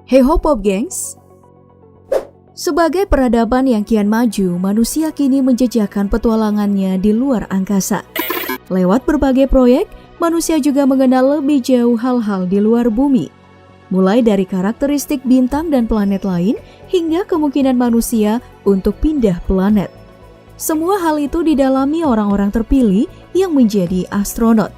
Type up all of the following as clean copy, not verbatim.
Hey ho pop gengs! Sebagai peradaban yang kian maju, manusia kini menjejakkan petualangannya di luar angkasa. Lewat berbagai proyek, manusia juga mengenal lebih jauh hal-hal di luar bumi. Mulai dari karakteristik bintang dan planet lain, hingga kemungkinan manusia untuk pindah planet. Semua hal itu didalami orang-orang terpilih yang menjadi astronot.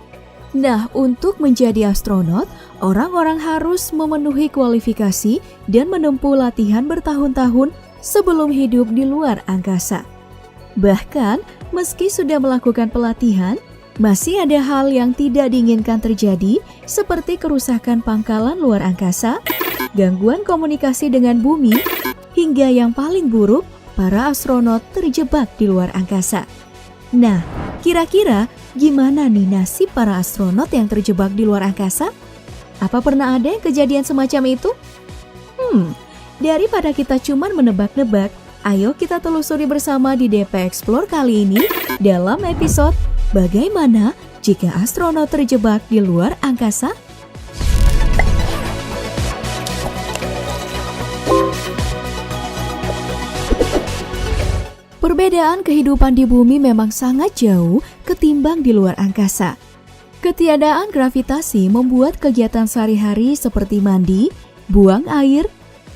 Nah, untuk menjadi astronot, orang-orang harus memenuhi kualifikasi dan menempuh latihan bertahun-tahun sebelum hidup di luar angkasa. Bahkan, meski sudah melakukan pelatihan, masih ada hal yang tidak diinginkan terjadi seperti kerusakan pangkalan luar angkasa, gangguan komunikasi dengan bumi, hingga yang paling buruk, para astronot terjebak di luar angkasa. Nah, kira-kira gimana nih nasib para astronot yang terjebak di luar angkasa? Apa pernah ada yang kejadian semacam itu? Daripada kita cuma menebak-nebak, ayo kita telusuri bersama di DP Explore kali ini dalam episode Bagaimana Jika Astronot Terjebak di Luar Angkasa? Perbedaan kehidupan di bumi memang sangat jauh ketimbang di luar angkasa. Ketiadaan gravitasi membuat kegiatan sehari-hari seperti mandi, buang air,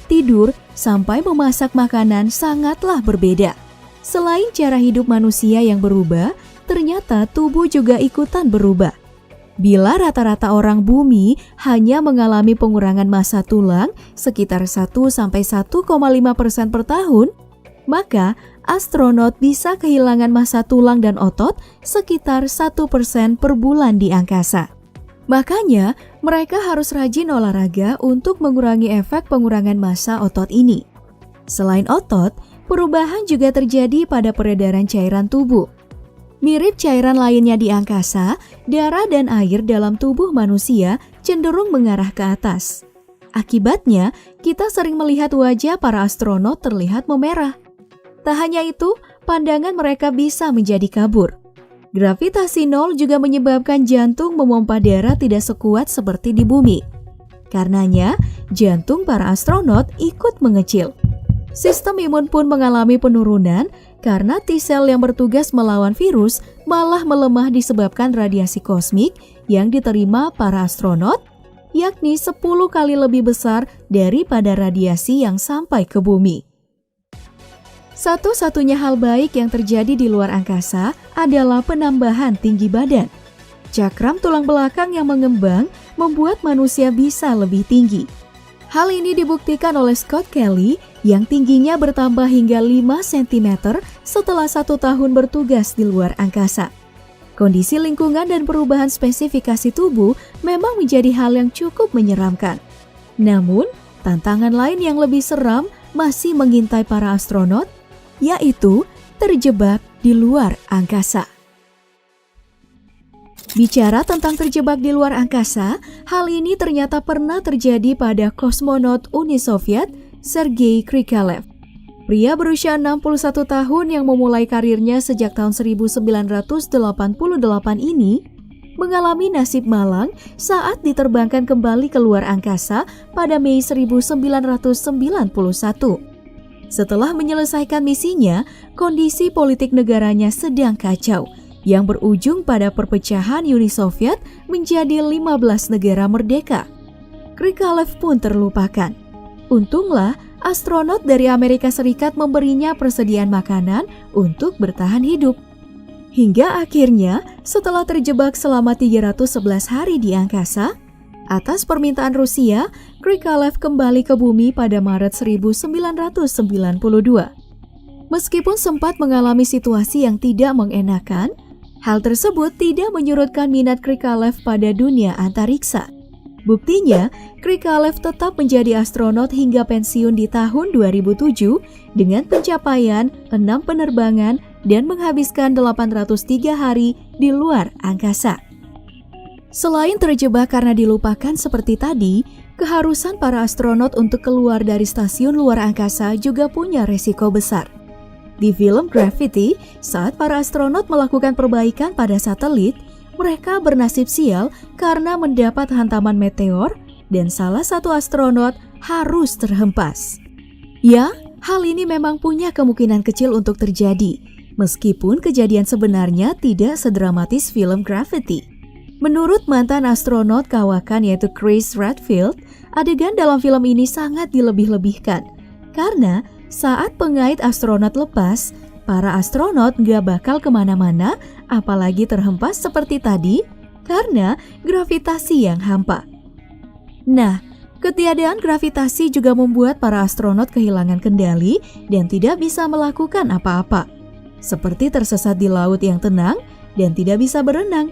tidur, sampai memasak makanan sangatlah berbeda. Selain cara hidup manusia yang berubah, ternyata tubuh juga ikutan berubah. Bila rata-rata orang bumi hanya mengalami pengurangan massa tulang sekitar 1-1,5% per tahun, maka astronot bisa kehilangan massa tulang dan otot sekitar 1% per bulan di angkasa. Makanya, mereka harus rajin olahraga untuk mengurangi efek pengurangan massa otot ini. Selain otot, perubahan juga terjadi pada peredaran cairan tubuh. Mirip cairan lainnya di angkasa, darah dan air dalam tubuh manusia cenderung mengarah ke atas. Akibatnya, kita sering melihat wajah para astronot terlihat memerah. Tak hanya itu, pandangan mereka bisa menjadi kabur. Gravitasi nol juga menyebabkan jantung memompa darah tidak sekuat seperti di bumi. Karenanya, jantung para astronot ikut mengecil. Sistem imun pun mengalami penurunan karena T-sel yang bertugas melawan virus malah melemah disebabkan radiasi kosmik yang diterima para astronot, yakni 10 kali lebih besar daripada radiasi yang sampai ke bumi. Satu-satunya hal baik yang terjadi di luar angkasa adalah penambahan tinggi badan. Cakram tulang belakang yang mengembang membuat manusia bisa lebih tinggi. Hal ini dibuktikan oleh Scott Kelly yang tingginya bertambah hingga 5 cm setelah 1 tahun bertugas di luar angkasa. Kondisi lingkungan dan perubahan spesifikasi tubuh memang menjadi hal yang cukup menyeramkan. Namun, tantangan lain yang lebih seram masih mengintai para astronot, yaitu terjebak di luar angkasa. Bicara tentang terjebak di luar angkasa, hal ini ternyata pernah terjadi pada kosmonot Uni Soviet Sergei Krikalev. Pria berusia 61 tahun yang memulai karirnya sejak tahun 1988 ini mengalami nasib malang saat diterbangkan kembali ke luar angkasa pada Mei 1991. Setelah menyelesaikan misinya, kondisi politik negaranya sedang kacau, yang berujung pada perpecahan Uni Soviet menjadi 15 negara merdeka. Krikalev pun terlupakan. Untunglah, astronot dari Amerika Serikat memberinya persediaan makanan untuk bertahan hidup. Hingga akhirnya, setelah terjebak selama 311 hari di angkasa, atas permintaan Rusia, Krikalev kembali ke bumi pada Maret 1992. Meskipun sempat mengalami situasi yang tidak mengenakan, hal tersebut tidak menyurutkan minat Krikalev pada dunia antariksa. Buktinya, Krikalev tetap menjadi astronot hingga pensiun di tahun 2007 dengan pencapaian 6 penerbangan dan menghabiskan 803 hari di luar angkasa. Selain terjebak karena dilupakan seperti tadi, keharusan para astronot untuk keluar dari stasiun luar angkasa juga punya resiko besar. Di film Gravity, saat para astronot melakukan perbaikan pada satelit, mereka bernasib sial karena mendapat hantaman meteor dan salah satu astronot harus terhempas. Ya, hal ini memang punya kemungkinan kecil untuk terjadi, meskipun kejadian sebenarnya tidak sedramatis film Gravity. Menurut mantan astronot kawakan yaitu Chris Redfield, adegan dalam film ini sangat dilebih-lebihkan. Karena saat pengait astronot lepas, para astronot gak bakal kemana-mana, apalagi terhempas seperti tadi, karena gravitasi yang hampa. Nah, ketiadaan gravitasi juga membuat para astronot kehilangan kendali dan tidak bisa melakukan apa-apa, seperti tersesat di laut yang tenang dan tidak bisa berenang.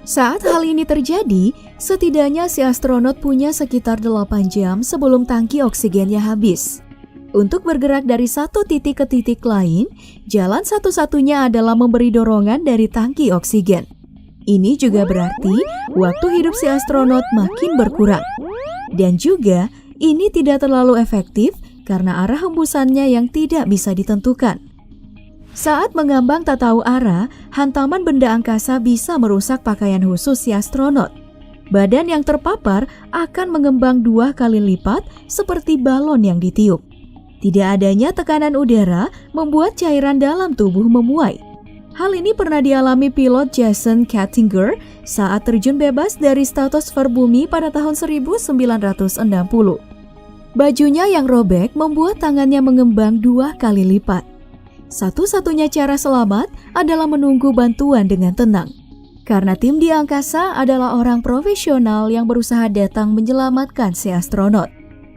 Saat hal ini terjadi, setidaknya si astronot punya sekitar 8 jam sebelum tangki oksigennya habis. Untuk bergerak dari satu titik ke titik lain, jalan satu-satunya adalah memberi dorongan dari tangki oksigen. Ini juga berarti waktu hidup si astronot makin berkurang. Dan juga ini tidak terlalu efektif karena arah hembusannya yang tidak bisa ditentukan. Saat mengambang tak tahu arah, hantaman benda angkasa bisa merusak pakaian khusus si astronot. Badan yang terpapar akan mengembang 2 kali lipat seperti balon yang ditiup. Tidak adanya tekanan udara membuat cairan dalam tubuh memuai. Hal ini pernah dialami pilot Jason Kattinger saat terjun bebas dari stratosfer bumi pada tahun 1960. Bajunya yang robek membuat tangannya mengembang 2 kali lipat. Satu-satunya cara selamat adalah menunggu bantuan dengan tenang. Karena tim di angkasa adalah orang profesional yang berusaha datang menyelamatkan si astronot.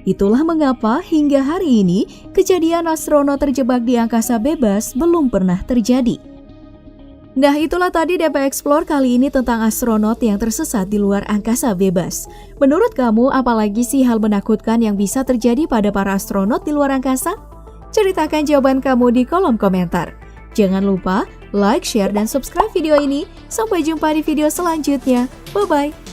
Itulah mengapa hingga hari ini kejadian astronot terjebak di angkasa bebas belum pernah terjadi. Nah, itulah tadi DP Explore kali ini tentang astronot yang tersesat di luar angkasa bebas. Menurut kamu, apalagi sih hal menakutkan yang bisa terjadi pada para astronot di luar angkasa? Ceritakan jawaban kamu di kolom komentar. Jangan lupa like, share, dan subscribe video ini. Sampai jumpa di video selanjutnya. Bye-bye.